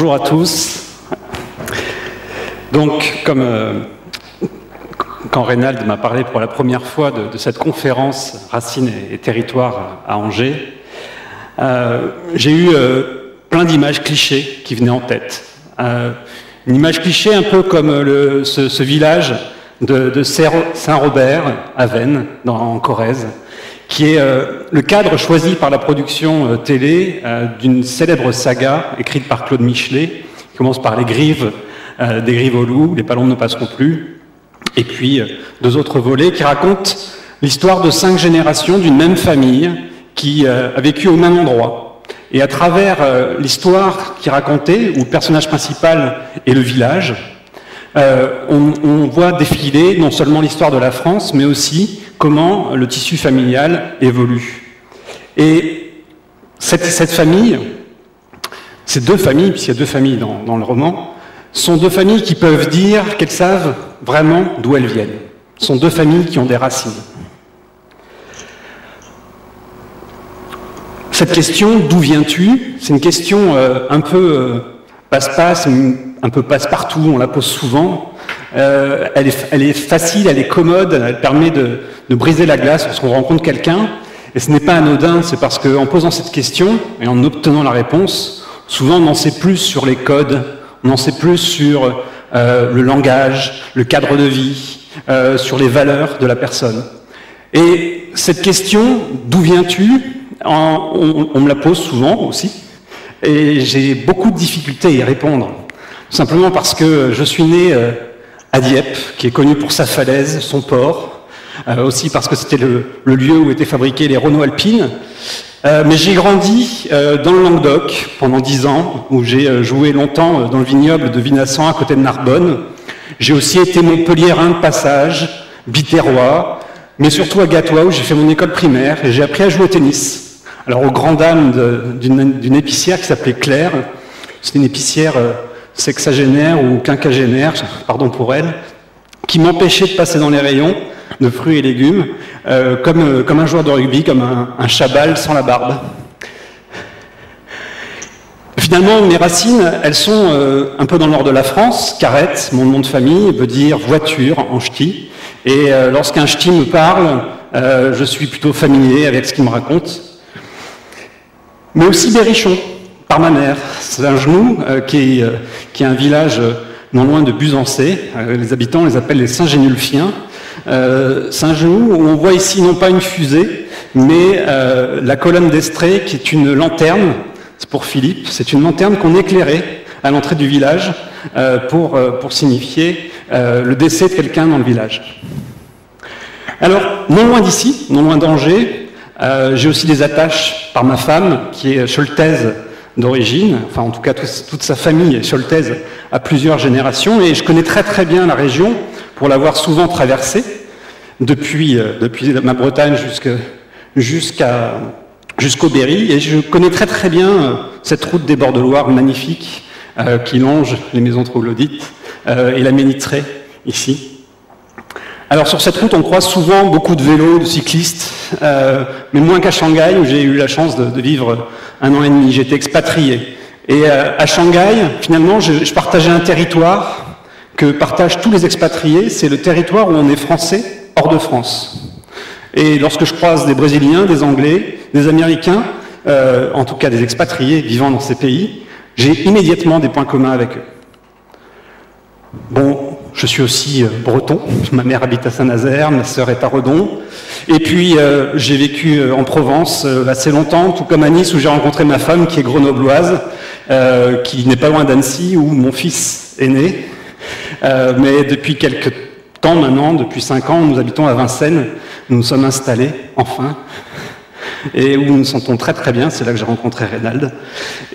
Bonjour à tous. Donc, quand Reynald m'a parlé pour la première fois de cette conférence Racines et territoires à Angers, j'ai eu plein d'images clichés qui venaient en tête. Une image cliché un peu comme ce village de Saint-Robert, à Vennes, en Corrèze, qui est le cadre choisi par la production télé d'une célèbre saga écrite par Claude Michelet, qui commence par les grives, des grives au loup, les palombes ne passeront plus, et puis deux autres volets qui racontent l'histoire de 5 générations d'une même famille qui a vécu au même endroit. Et à travers l'histoire qui est racontée, où le personnage principal est le village, on voit défiler non seulement l'histoire de la France, mais aussi comment le tissu familial évolue. Et cette famille, ces 2 familles, puisqu'il y a 2 familles dans le roman, sont 2 familles qui peuvent dire qu'elles savent vraiment d'où elles viennent. Ce sont 2 familles qui ont des racines. Cette question, d'où viens-tu? C'est une question un peu passe-passe, un peu passe-partout, on la pose souvent. Elle est facile, elle est commode, elle permet de briser la glace lorsqu'on rencontre quelqu'un. Et ce n'est pas anodin, c'est parce qu'en posant cette question et en obtenant la réponse, souvent on en sait plus sur les codes, on en sait plus sur le langage, le cadre de vie, sur les valeurs de la personne. Et cette question, d'où viens-tu, on me la pose souvent aussi, et j'ai beaucoup de difficultés à y répondre. Simplement parce que je suis né à Dieppe, qui est connu pour sa falaise, son port, aussi parce que c'était le lieu où étaient fabriqués les Renault Alpine. Mais j'ai grandi dans le Languedoc pendant 10 ans, où j'ai joué longtemps dans le vignoble de Vinassan à côté de Narbonne. J'ai aussi été montpelliérain de passage, biterrois, mais surtout à Gatois où j'ai fait mon école primaire et j'ai appris à jouer au tennis. Alors aux grandes dames d'une épicière qui s'appelait Claire, c'était une épicière sexagénaire ou quinquagénaire, pardon pour elle, qui m'empêchait de passer dans les rayons de fruits et légumes, comme un joueur de rugby, comme un chabal sans la barbe. Finalement, mes racines, elles sont un peu dans le nord de la France. Carrette, mon nom de famille, veut dire voiture en ch'ti. Et lorsqu'un ch'ti me parle, je suis plutôt familier avec ce qu'il me raconte. Mais aussi Berrichon, par ma mère. C'est un genou qui est un village non loin de Buzancé. Les habitants les appellent les Saint-Génulfiens. Saint-Genou, où on voit ici non pas une fusée, mais la colonne d'Estrée, qui est une lanterne, c'est pour Philippe, c'est une lanterne qu'on éclairait à l'entrée du village pour signifier le décès de quelqu'un dans le village. Alors, non loin d'ici, non loin d'Angers, j'ai aussi des attaches par ma femme, qui est choltaise d'origine, enfin en tout cas toute sa famille est choltaise à plusieurs générations, et je connais très très bien la région pour l'avoir souvent traversée, depuis ma Bretagne jusqu'au Berry, et je connais très très bien cette route des bords de Loire magnifique qui longe les maisons troglodytes et la Ménitrée ici. Alors sur cette route, on croise souvent beaucoup de vélos, de cyclistes, mais moins qu'à Shanghai, où j'ai eu la chance de vivre 1 an et demi. J'étais expatrié. Et à Shanghai, finalement, je partageais un territoire que partagent tous les expatriés, c'est le territoire où on est français hors de France. Et lorsque je croise des Brésiliens, des Anglais, des Américains, en tout cas des expatriés vivant dans ces pays, j'ai immédiatement des points communs avec eux. Bon, je suis aussi breton, ma mère habite à Saint-Nazaire, ma sœur est à Redon, et puis j'ai vécu en Provence assez longtemps, tout comme à Nice où j'ai rencontré ma femme qui est grenobloise, qui n'est pas loin d'Annecy où mon fils est né, mais depuis quelques temps maintenant, depuis 5 ans, nous habitons à Vincennes, nous nous sommes installés, enfin, et où nous nous sentons très très bien, c'est là que j'ai rencontré Reynald,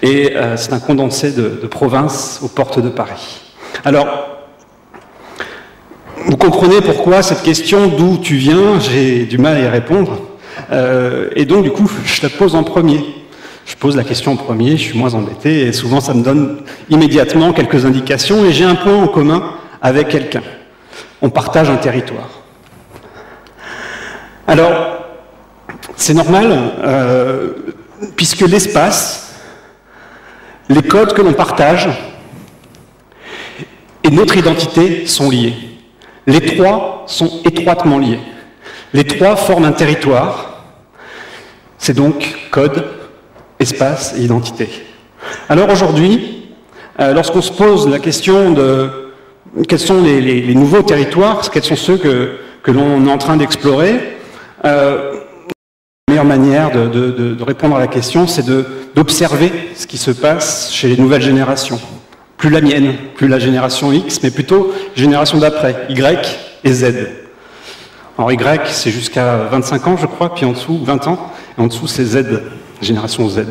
et c'est un condensé de province aux portes de Paris. Alors, vous comprenez pourquoi cette question d'où tu viens, j'ai du mal à y répondre. Et donc, du coup, je la pose en premier. Je pose la question en premier, je suis moins embêté, et souvent ça me donne immédiatement quelques indications, et j'ai un point en commun avec quelqu'un. On partage un territoire. Alors, c'est normal, puisque l'espace les codes que l'on partage et notre identité sont liés. Les trois sont étroitement liés. Les trois forment un territoire. C'est donc code, espace et identité. Alors aujourd'hui, lorsqu'on se pose la question de quels sont les nouveaux territoires, quels sont ceux que l'on est en train d'explorer, la meilleure manière de répondre à la question, c'est d'observer ce qui se passe chez les nouvelles générations. Plus la mienne, plus la génération X, mais plutôt génération d'après, Y et Z. Alors Y, c'est jusqu'à 25 ans, je crois, puis en dessous, 20 ans, et en dessous, c'est Z, génération Z.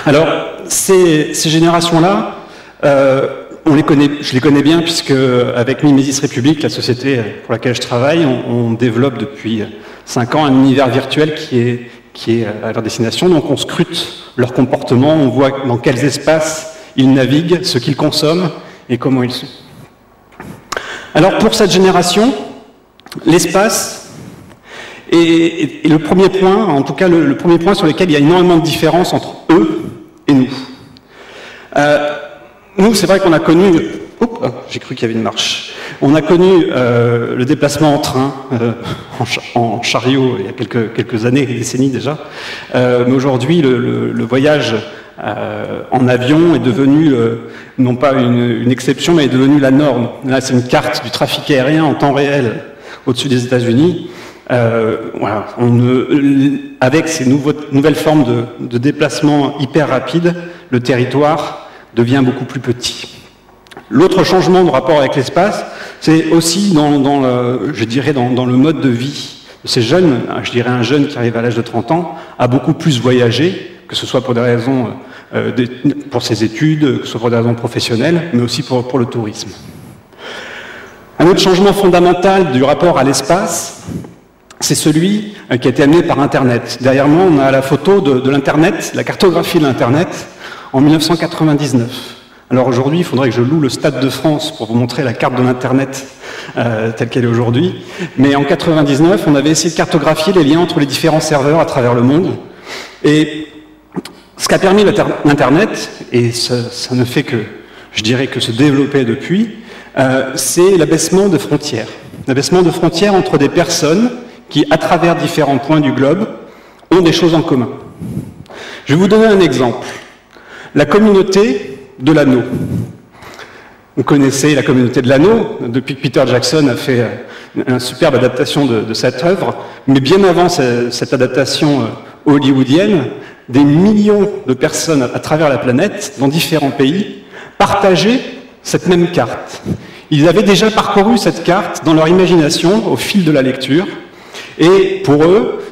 Alors, ces générations-là, je les connais bien, puisque avec Mimesis Republic, la société pour laquelle je travaille, on développe depuis 5 ans un univers virtuel qui est à leur destination. Donc on scrute leur comportement, on voit dans quels espaces ils naviguent, ce qu'ils consomment et comment ils sont. Alors pour cette génération, l'espace est le premier point, en tout cas le premier point sur lequel il y a énormément de différence entre eux et nous. Nous, c'est vrai qu'on a connu... j'ai cru qu'il y avait une marche. On a connu le déplacement en train, en chariot, il y a quelques années, des décennies déjà. Mais aujourd'hui, le voyage en avion est devenu, non pas une exception, mais est devenu la norme. Là, c'est une carte du trafic aérien en temps réel au-dessus des États-Unis. Voilà, avec ces nouvelles formes de déplacement hyper rapides, le territoire devient beaucoup plus petit. L'autre changement de rapport avec l'espace, c'est aussi je dirais dans le mode de vie de ces jeunes. Je dirais un jeune qui arrive à l'âge de 30 ans a beaucoup plus voyagé, que ce soit pour des raisons, pour ses études, que ce soit pour des raisons professionnelles, mais aussi pour le tourisme. Un autre changement fondamental du rapport à l'espace, c'est celui qui a été amené par Internet. Derrière moi, on a la photo de l'Internet, la cartographie de l'Internet, en 1999. Alors aujourd'hui, il faudrait que je loue le Stade de France pour vous montrer la carte de l'Internet telle qu'elle est aujourd'hui. Mais en 1999, on avait essayé de cartographier les liens entre les différents serveurs à travers le monde. Et ce qu'a permis l'Internet, et ça ne fait que, je dirais, que se développer depuis, c'est l'abaissement de frontières. L'abaissement de frontières entre des personnes qui, à travers différents points du globe, ont des choses en commun. Je vais vous donner un exemple. La communauté de l'anneau. Vous connaissez la communauté de l'anneau, depuis que Peter Jackson a fait une superbe adaptation de cette œuvre, mais bien avant cette adaptation hollywoodienne, des millions de personnes à travers la planète, dans différents pays, partageaient cette même carte. Ils avaient déjà parcouru cette carte dans leur imagination au fil de la lecture, et pour eux,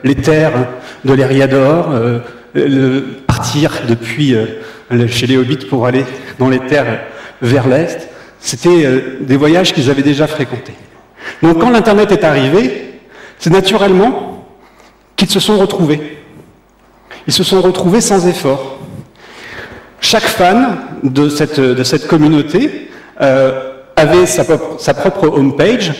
les terres de l'Eriador, partir depuis chez les Hobbits pour aller dans les terres vers l'Est, c'était des voyages qu'ils avaient déjà fréquentés. Donc quand l'Internet est arrivé, c'est naturellement qu'ils se sont retrouvés. Ils se sont retrouvés sans effort. Chaque fan de cette communauté avait sa propre homepage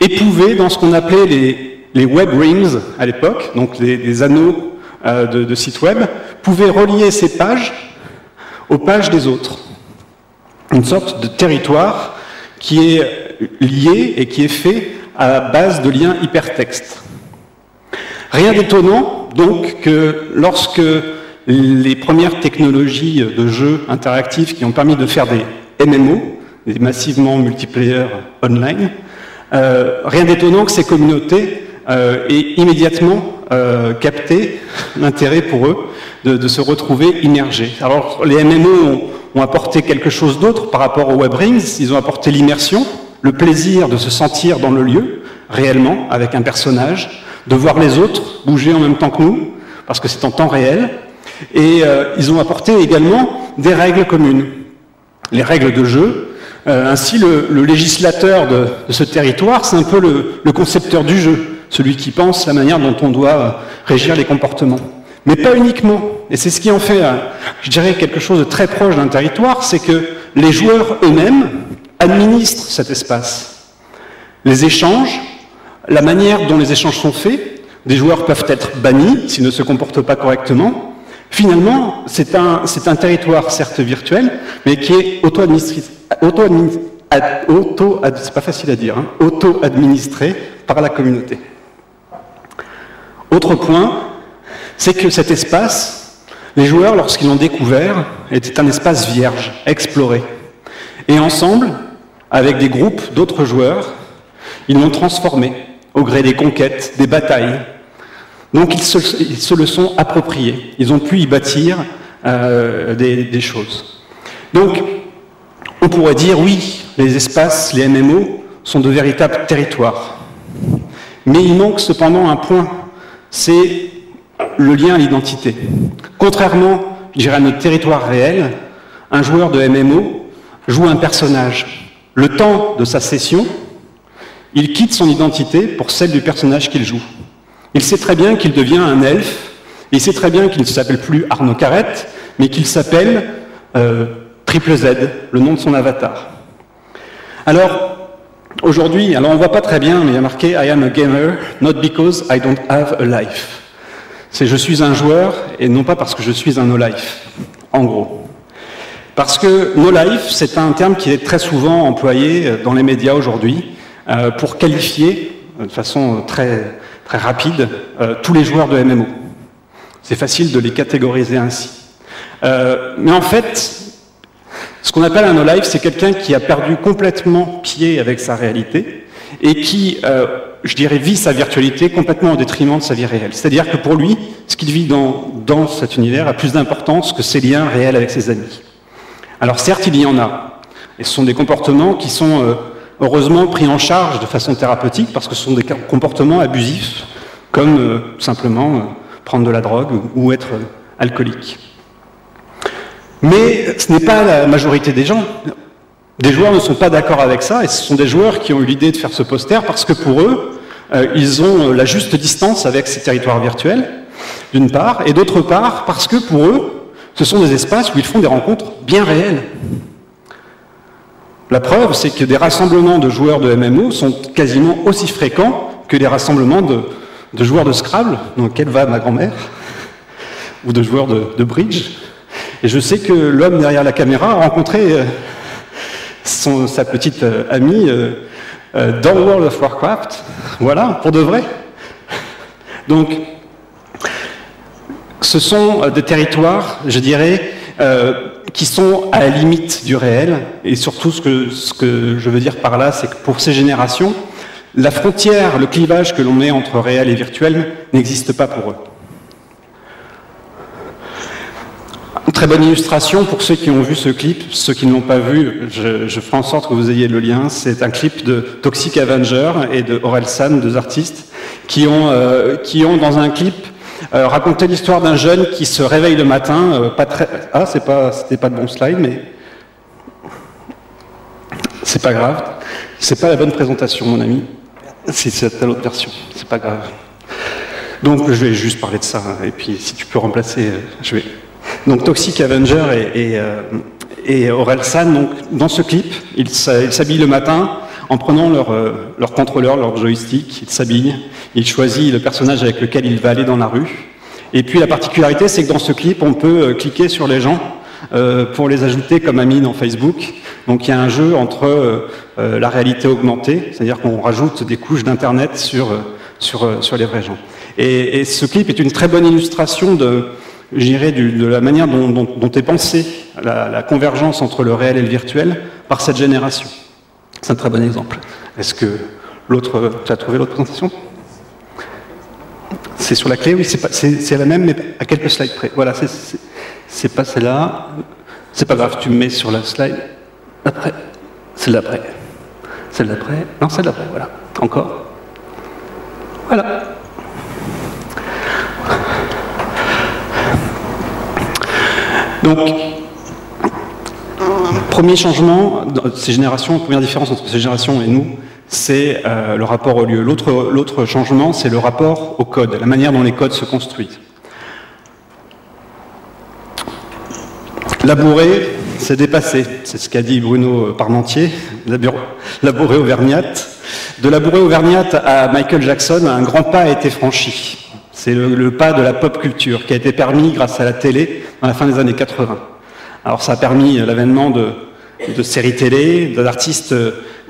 et pouvait, dans ce qu'on appelait les web rings à l'époque, donc les anneaux de sites web, pouvait relier ces pages aux pages des autres. Une sorte de territoire qui est lié et qui est fait à base de liens hypertextes. Rien d'étonnant, donc, que lorsque les premières technologies de jeux interactifs qui ont permis de faire des MMO, des massivement multiplayer online, rien d'étonnant que ces communautés aient immédiatement capté l'intérêt pour eux de se retrouver immergés. Alors les MMO ont apporté quelque chose d'autre par rapport aux web rings, ils ont apporté l'immersion, le plaisir de se sentir dans le lieu, réellement, avec un personnage, de voir les autres bouger en même temps que nous, parce que c'est en temps réel, et ils ont apporté également des règles communes, les règles de jeu. Ainsi, le législateur de ce territoire, c'est un peu le concepteur du jeu, celui qui pense la manière dont on doit régir les comportements. Mais pas uniquement. Et c'est ce qui en fait, je dirais, quelque chose de très proche d'un territoire, c'est que les joueurs eux-mêmes administrent cet espace. Les échanges, la manière dont les échanges sont faits, des joueurs peuvent être bannis s'ils ne se comportent pas correctement, Finalement, c'est un territoire certes virtuel, mais qui est c'est pas facile à dire, hein, auto-administré par la communauté. Autre point, c'est que cet espace, les joueurs, lorsqu'ils l'ont découvert, était un espace vierge, exploré. Et ensemble, avec des groupes d'autres joueurs, ils l'ont transformé au gré des conquêtes, des batailles. Donc ils se le sont appropriés. Ils ont pu y bâtir des choses. Donc, on pourrait dire, oui, les espaces, les MMO, sont de véritables territoires. Mais il manque cependant un point, c'est le lien à l'identité. Contrairement, je dirais, à notre territoire réel, un joueur de MMO joue un personnage. Le temps de sa session, il quitte son identité pour celle du personnage qu'il joue. Il sait très bien qu'il devient un elfe, il sait très bien qu'il ne s'appelle plus Arnaud Carrette, mais qu'il s'appelle Triple Z, le nom de son avatar. Alors, aujourd'hui, on ne voit pas très bien, mais il y a marqué « I am a gamer, not because I don't have a life ». C'est « je suis un joueur » et non pas parce que je suis un no-life, en gros. Parce que no-life, c'est un terme qui est très souvent employé dans les médias aujourd'hui pour qualifier, de façon très rapide, tous les joueurs de MMO. C'est facile de les catégoriser ainsi. Mais en fait, ce qu'on appelle un no-life, c'est quelqu'un qui a perdu complètement pied avec sa réalité et qui, je dirais, vit sa virtualité complètement au détriment de sa vie réelle. C'est-à-dire que pour lui, ce qu'il vit dans cet univers a plus d'importance que ses liens réels avec ses amis. Alors certes, il y en a. Et ce sont des comportements qui sont heureusement pris en charge de façon thérapeutique parce que ce sont des comportements abusifs, comme simplement prendre de la drogue ou être alcoolique. Mais ce n'est pas la majorité des gens. Des joueurs ne sont pas d'accord avec ça, et ce sont des joueurs qui ont eu l'idée de faire ce poster parce que pour eux, ils ont la juste distance avec ces territoires virtuels, d'une part, et d'autre part, parce que pour eux, ce sont des espaces où ils font des rencontres bien réelles. La preuve, c'est que des rassemblements de joueurs de MMO sont quasiment aussi fréquents que les rassemblements de joueurs de Scrabble, dans lesquels va ma grand-mère, ou de joueurs de bridge. Et je sais que l'homme derrière la caméra a rencontré sa petite amie dans World of Warcraft. Voilà, pour de vrai. Donc, ce sont des territoires, je dirais, qui sont à la limite du réel. Et surtout, ce que je veux dire par là, c'est que pour ces générations, la frontière, le clivage que l'on met entre réel et virtuel n'existe pas pour eux. Une très bonne illustration pour ceux qui ont vu ce clip. Ceux qui ne l'ont pas vu, je ferai en sorte que vous ayez le lien. C'est un clip de Toxic Avenger et de Orelsan, deux artistes, qui ont dans un clip raconté l'histoire d'un jeune qui se réveille le matin, c'était pas le bon slide, mais c'est pas grave. C'est pas la bonne présentation, mon ami. C'est l'autre version, c'est pas grave. Donc je vais juste parler de ça, et puis si tu peux remplacer, je vais... Donc Toxic Avenger et Orelsan, donc, dans ce clip, ils s'habillent le matin en prenant leur contrôleur, leur joystick, ils s'habillent, ils choisissent le personnage avec lequel il va aller dans la rue. Et puis la particularité, c'est que dans ce clip, on peut cliquer sur les gens pour les ajouter comme amis dans Facebook. Donc il y a un jeu entre la réalité augmentée, c'est-à-dire qu'on rajoute des couches d'internet sur les vrais gens. Et ce clip est une très bonne illustration de la manière dont est pensée la convergence entre le réel et le virtuel par cette génération. C'est un très bon exemple. Est-ce que tu as trouvé l'autre présentation? C'est sur la clé, oui, c'est la même, mais à quelques slides près. Voilà, c'est pas celle-là. C'est pas grave, tu me mets sur la slide après. Celle d'après. Celle d'après. Non, celle d'après, voilà. Encore. Voilà. Donc, premier changement, ces générations, première différence entre ces générations et nous, c'est le rapport au lieu. L'autre changement, c'est le rapport au code, la manière dont les codes se construisent. Labourer, c'est dépassé. C'est ce qu'a dit Bruno Parmentier, labourer Auvergnat. De labourer Auvergnat à Michael Jackson, un grand pas a été franchi. C'est le pas de la pop culture qui a été permis grâce à la télé dans la fin des années 80. Alors ça a permis l'avènement de séries télé, d'artistes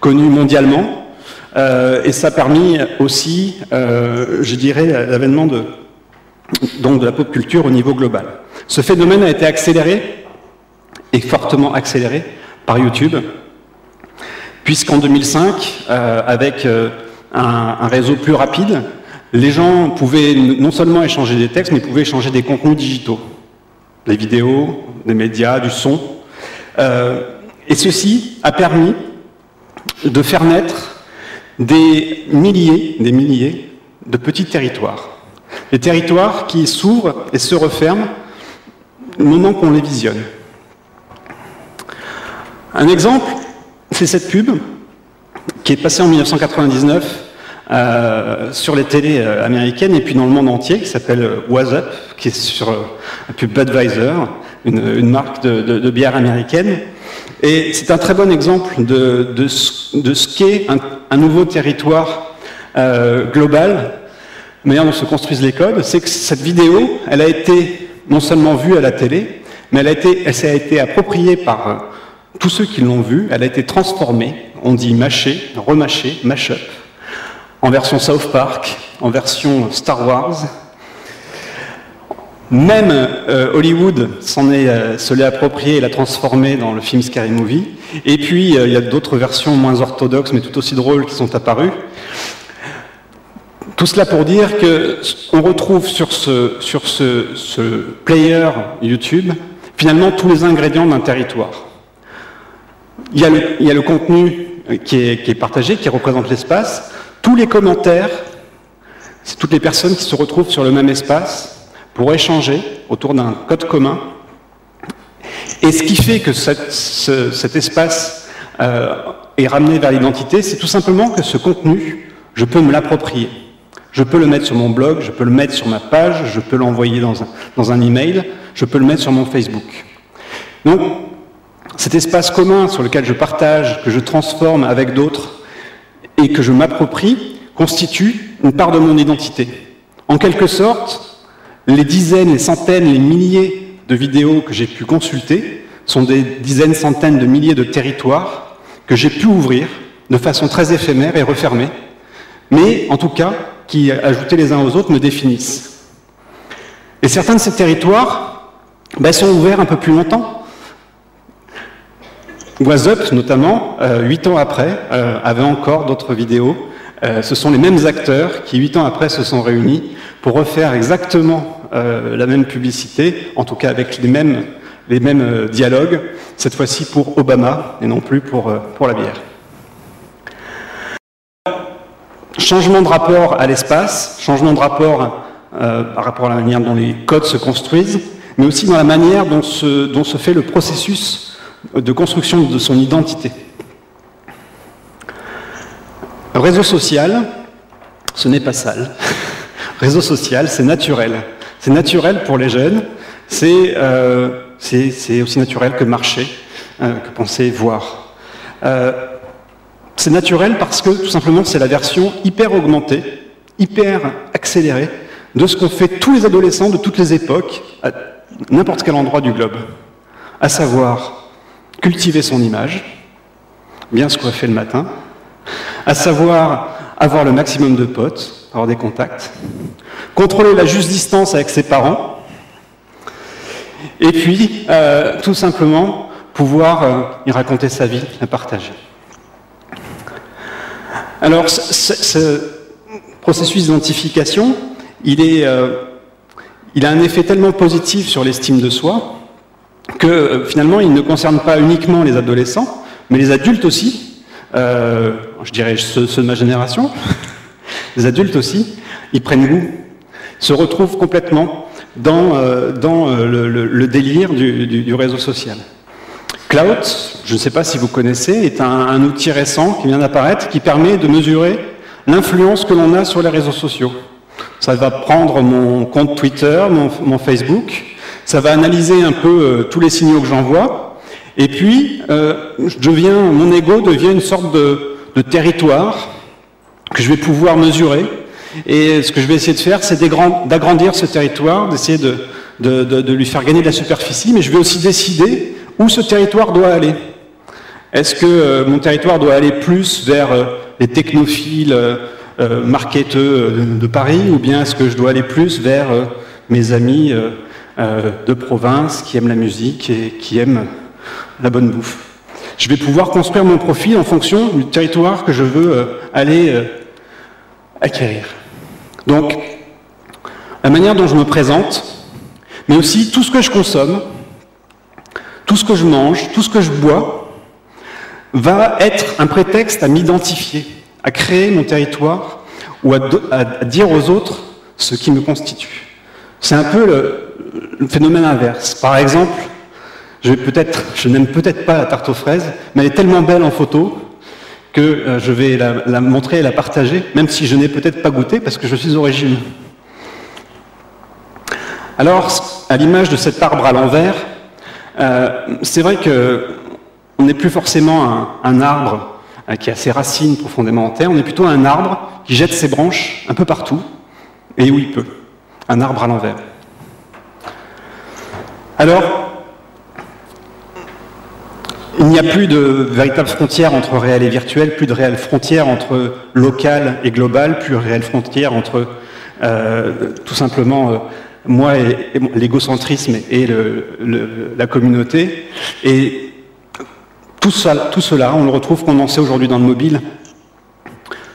connus mondialement, et ça a permis aussi, je dirais, l'avènement de la pop culture au niveau global. Ce phénomène a été accéléré, et fortement accéléré, par YouTube, puisqu'en 2005, avec un réseau plus rapide, les gens pouvaient non seulement échanger des textes, mais pouvaient échanger des contenus digitaux, des vidéos, des médias, du son. Et ceci a permis de faire naître des milliers de petits territoires. Des territoires qui s'ouvrent et se referment au moment qu'on les visionne. Un exemple, c'est cette pub qui est passée en 1999 sur les télés américaines et puis dans le monde entier, qui s'appelle What's Up, qui est sur la pub Budweiser, une marque de bière américaine. Et c'est un très bon exemple de ce qu'est un nouveau territoire global, la manière dont se construisent les codes. C'est que cette vidéo, elle a été non seulement vue à la télé, mais elle s'est été appropriée par tous ceux qui l'ont vue, elle a été transformée, on dit mâchée, remâchée, mash-up, en version South Park, en version Star Wars. Même Hollywood se l'est approprié et l'a transformé dans le film Scary Movie. Et puis, il y a d'autres versions moins orthodoxes, mais tout aussi drôles, qui sont apparues. Tout cela pour dire qu'on retrouve sur ce player YouTube, finalement, tous les ingrédients d'un territoire. Il y a le contenu qui est partagé, qui représente l'espace. Tous les commentaires, c'est toutes les personnes qui se retrouvent sur le même espace pour échanger autour d'un code commun. Et ce qui fait que cet espace est ramené vers l'identité, c'est tout simplement que ce contenu, je peux me l'approprier. Je peux le mettre sur mon blog, je peux le mettre sur ma page, je peux l'envoyer dans un email, je peux le mettre sur mon Facebook. Donc, cet espace commun sur lequel je partage, que je transforme avec d'autres et que je m'approprie, constitue une part de mon identité. En quelque sorte, les dizaines, les centaines, les milliers de vidéos que j'ai pu consulter sont des dizaines, centaines de milliers de territoires que j'ai pu ouvrir de façon très éphémère et refermée, mais en tout cas qui, ajoutés les uns aux autres, me définissent. Et certains de ces territoires sont ouverts un peu plus longtemps. What's Up, notamment, 8 ans après, avait encore d'autres vidéos. Ce sont les mêmes acteurs qui, 8 ans après, se sont réunis pour refaire exactement la même publicité, en tout cas avec les mêmes dialogues, cette fois-ci pour Obama et non plus pour la bière. Changement de rapport à l'espace, changement de rapport par rapport à la manière dont les codes se construisent, mais aussi dans la manière dont se fait le processus de construction de son identité. Réseau social, ce n'est pas sale. Réseau social, c'est naturel. C'est naturel pour les jeunes, c'est aussi naturel que marcher, que penser, voir. C'est naturel parce que, tout simplement, c'est la version hyper augmentée, hyper accélérée de ce qu'ont fait tous les adolescents de toutes les époques, à n'importe quel endroit du globe. À savoir cultiver son image, bien se coiffer le matin, à savoir avoir le maximum de potes, avoir des contacts, contrôler la juste distance avec ses parents, et puis tout simplement pouvoir y raconter sa vie, la partager. Alors ce processus d'identification, il a un effet tellement positif sur l'estime de soi que finalement il ne concerne pas uniquement les adolescents, mais les adultes aussi, je dirais ceux de ma génération, les adultes aussi, ils prennent goût, se retrouvent complètement dans le délire du réseau social. Cloud, je ne sais pas si vous connaissez, est un outil récent qui vient d'apparaître, qui permet de mesurer l'influence que l'on a sur les réseaux sociaux. Ça va prendre mon compte Twitter, mon Facebook, ça va analyser un peu tous les signaux que j'envoie, et puis mon ego devient une sorte de territoire que je vais pouvoir mesurer Et ce que je vais essayer de faire, c'est d'agrandir ce territoire, d'essayer de lui faire gagner de la superficie, mais je vais aussi décider où ce territoire doit aller. Est-ce que mon territoire doit aller plus vers les technophiles marketeux de Paris, ou bien est-ce que je dois aller plus vers mes amis de province qui aiment la musique et qui aiment la bonne bouffe? Je vais pouvoir construire mon profil en fonction du territoire que je veux aller acquérir. Donc, la manière dont je me présente, mais aussi tout ce que je consomme, tout ce que je mange, tout ce que je bois, va être un prétexte à m'identifier, à créer mon territoire ou à dire aux autres ce qui me constitue. C'est un peu le phénomène inverse. Par exemple, je n'aime peut-être pas la tarte aux fraises, mais elle est tellement belle en photo que je vais la montrer et la partager, même si je n'ai peut-être pas goûté parce que je suis au régime. Alors, à l'image de cet arbre à l'envers, c'est vrai qu'on n'est plus forcément un arbre qui a ses racines profondément en terre, on est plutôt un arbre qui jette ses branches un peu partout et où il peut. Un arbre à l'envers. Alors, il n'y a plus de véritable frontière entre réel et virtuel, plus de réelle frontière entre local et global, plus de réelle frontière entre tout simplement moi et l'égocentrisme et la communauté. Et tout cela, on le retrouve condensé aujourd'hui dans le mobile.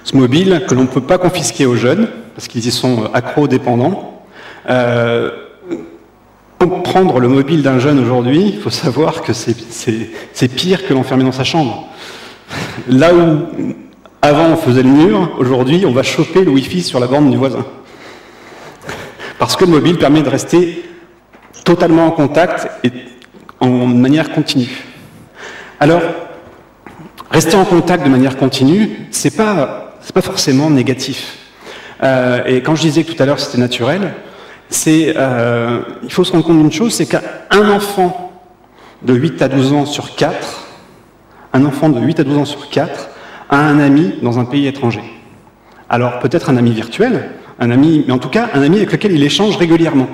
Ce mobile que l'on ne peut pas confisquer aux jeunes, parce qu'ils y sont accro-dépendants. Pour prendre le mobile d'un jeune aujourd'hui, il faut savoir que c'est pire que l'enfermer dans sa chambre. Là où avant on faisait le mur, aujourd'hui on va choper le Wi-Fi sur la borne du voisin. Parce que le mobile permet de rester totalement en contact et en manière continue. Alors, rester en contact de manière continue, c'est pas forcément négatif. Et quand je disais que tout à l'heure c'était naturel, il faut se rendre compte d'une chose, c'est qu'un enfant de 8 à 12 ans sur 4, a un ami dans un pays étranger. Alors peut-être un ami virtuel, mais en tout cas un ami avec lequel il échange régulièrement.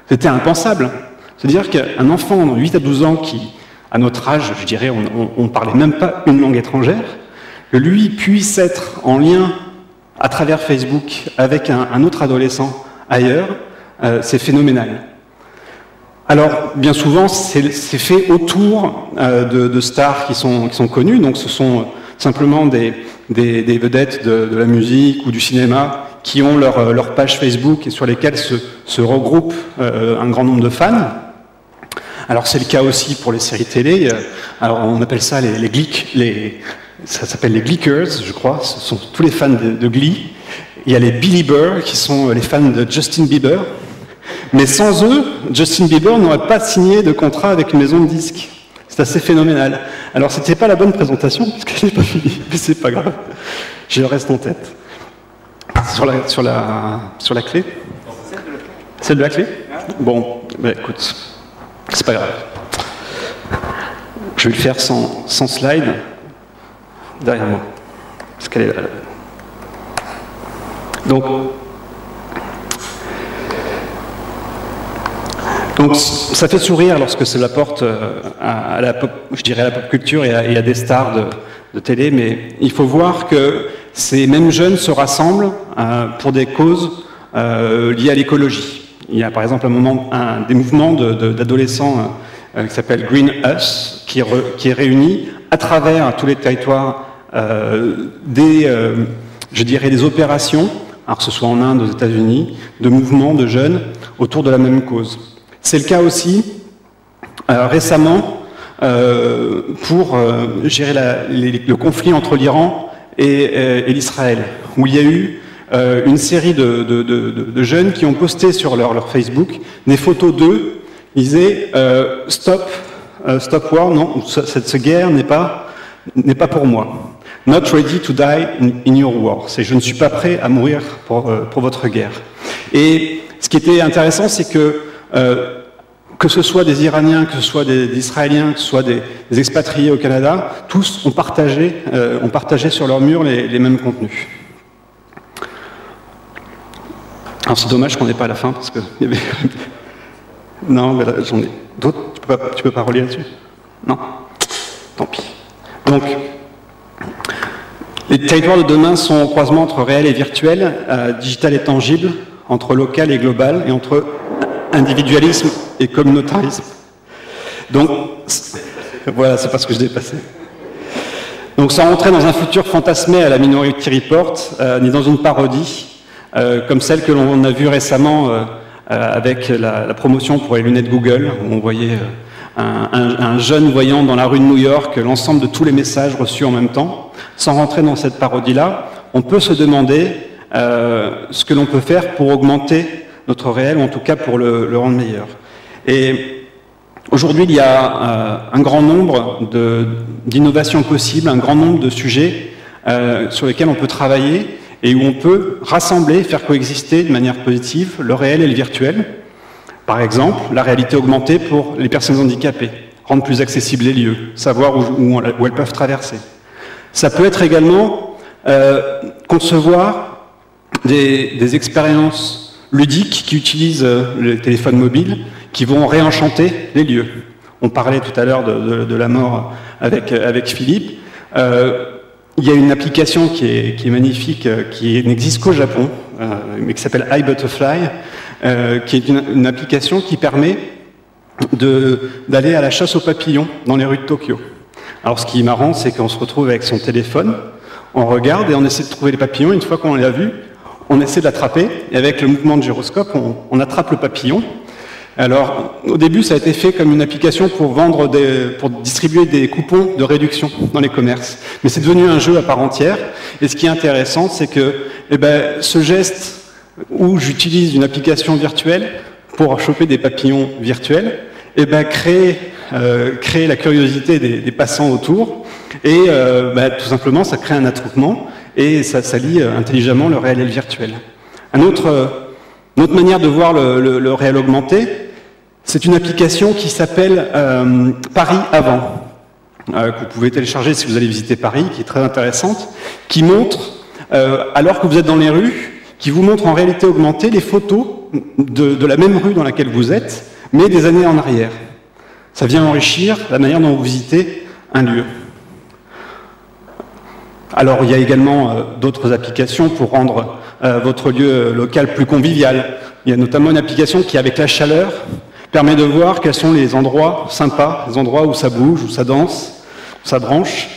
C'était impensable. C'est-à-dire qu'un enfant de 8 à 12 ans qui, à notre âge, je dirais, on ne parlait même pas une langue étrangère, que lui puisse être en lien à travers Facebook avec un autre adolescent ailleurs, c'est phénoménal. Alors, bien souvent, c'est fait autour de stars qui sont connues, donc ce sont simplement des vedettes de la musique ou du cinéma qui ont leur page Facebook et sur lesquelles se regroupent un grand nombre de fans. Alors c'est le cas aussi pour les séries télé, alors on appelle ça ça s'appelle les Gleekers, je crois, ce sont tous les fans de Glee. Il y a les Beliebers, qui sont les fans de Justin Bieber. Mais sans eux, Justin Bieber n'aurait pas signé de contrat avec une maison de disques. C'est assez phénoménal. Alors, c'était pas la bonne présentation, parce que je n'ai pas fini, mais c'est pas grave. Je le reste en tête. Sur la clé ? Celle de la clé ? Bon, bah, écoute, c'est pas grave. Je vais le faire sans slide, derrière moi. Parce qu'elle est là. Donc, ça fait sourire lorsque cela porte à la pop culture et à des stars de télé, mais il faut voir que ces mêmes jeunes se rassemblent pour des causes liées à l'écologie. Il y a par exemple des mouvements d'adolescents qui s'appelle Green Us, qui est réuni à travers tous les territoires des opérations, alors que ce soit en Inde, aux États-Unis, de mouvements de jeunes autour de la même cause. C'est le cas aussi récemment pour gérer le conflit entre l'Iran et l'Israël, où il y a eu une série de jeunes qui ont posté sur leur Facebook des photos d'eux. Ils disaient stop war, non, cette guerre n'est pas pour moi. Not ready to die in your war. C'est je ne suis pas prêt à mourir pour votre guerre. Et ce qui était intéressant, c'est que ce soit des Iraniens, que ce soit des Israéliens, que ce soit des expatriés au Canada, tous ont partagé sur leur mur les mêmes contenus. Alors c'est dommage qu'on n'ait pas à la fin, parce que... Non, mais là, j'en ai d'autres. Tu peux pas relier là-dessus? Non? Tant pis. Donc, les territoires de demain sont au croisement entre réel et virtuel, digital et tangible, entre local et global, et entre individualisme et communautarisme. Donc, voilà, c'est pas ce que je dépassais. Donc, sans rentrer dans un futur fantasmé à la Minority Report, ni dans une parodie, comme celle que l'on a vue récemment avec la promotion pour les lunettes Google, où on voyait un jeune voyant dans la rue de New York l'ensemble de tous les messages reçus en même temps. Sans rentrer dans cette parodie-là, on peut se demander ce que l'on peut faire pour augmenter notre réel, ou en tout cas pour le rendre meilleur. Et aujourd'hui, il y a un grand nombre d'innovations possibles, un grand nombre de sujets sur lesquels on peut travailler et où on peut rassembler, faire coexister de manière positive le réel et le virtuel. Par exemple, la réalité augmentée pour les personnes handicapées, rendre plus accessibles les lieux, savoir où elles peuvent traverser. Ça peut être également concevoir des expériences ludiques qui utilisent le téléphone mobile, qui vont réenchanter les lieux. On parlait tout à l'heure de la mort avec Philippe. Il y a une application qui est magnifique, qui n'existe qu'au Japon, mais qui s'appelle iButterfly, qui est une application qui permet d'aller à la chasse aux papillons dans les rues de Tokyo. Alors ce qui est marrant, c'est qu'on se retrouve avec son téléphone, on regarde et on essaie de trouver les papillons. Une fois qu'on les a vus, on essaie de l'attraper, et avec le mouvement de gyroscope, on attrape le papillon. Alors, au début, ça a été fait comme une application pour distribuer des coupons de réduction dans les commerces. Mais c'est devenu un jeu à part entière. Et ce qui est intéressant, c'est que ce geste où j'utilise une application virtuelle pour choper des papillons virtuels, crée la curiosité des passants autour. Et tout simplement, ça crée un attroupement et ça lie intelligemment le réel et le virtuel. Une autre manière de voir le réel augmenté, c'est une application qui s'appelle Paris Avant, que vous pouvez télécharger si vous allez visiter Paris, qui est très intéressante, qui montre, alors que vous êtes dans les rues, qui vous montre en réalité augmentée les photos de la même rue dans laquelle vous êtes, mais des années en arrière. Ça vient enrichir la manière dont vous visitez un lieu. Alors, il y a également d'autres applications pour rendre votre lieu local plus convivial. Il y a notamment une application qui, avec la chaleur, permet de voir quels sont les endroits sympas, les endroits où ça bouge, où ça danse, où ça branche,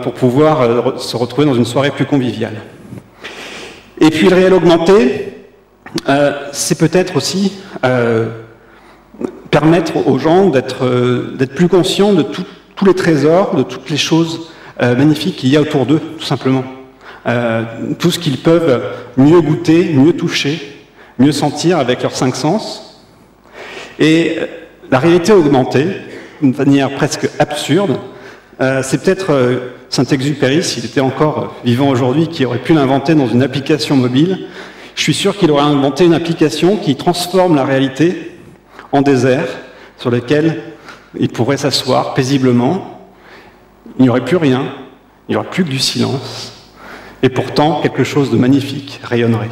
pour pouvoir se retrouver dans une soirée plus conviviale. Et puis le réel augmenté, c'est peut-être aussi permettre aux gens d'être plus conscients de tous les trésors, de toutes les choses magnifiques qu'il y a autour d'eux, tout simplement. Tout ce qu'ils peuvent mieux goûter, mieux toucher, mieux sentir avec leurs 5 sens. Et la réalité augmentée, d'une manière presque absurde, c'est peut-être Saint-Exupéry, s'il était encore vivant aujourd'hui, qui aurait pu l'inventer dans une application mobile. Je suis sûr qu'il aurait inventé une application qui transforme la réalité en désert, sur lequel il pourrait s'asseoir paisiblement. Il n'y aurait plus rien, il n'y aurait plus que du silence. Et pourtant, quelque chose de magnifique rayonnerait.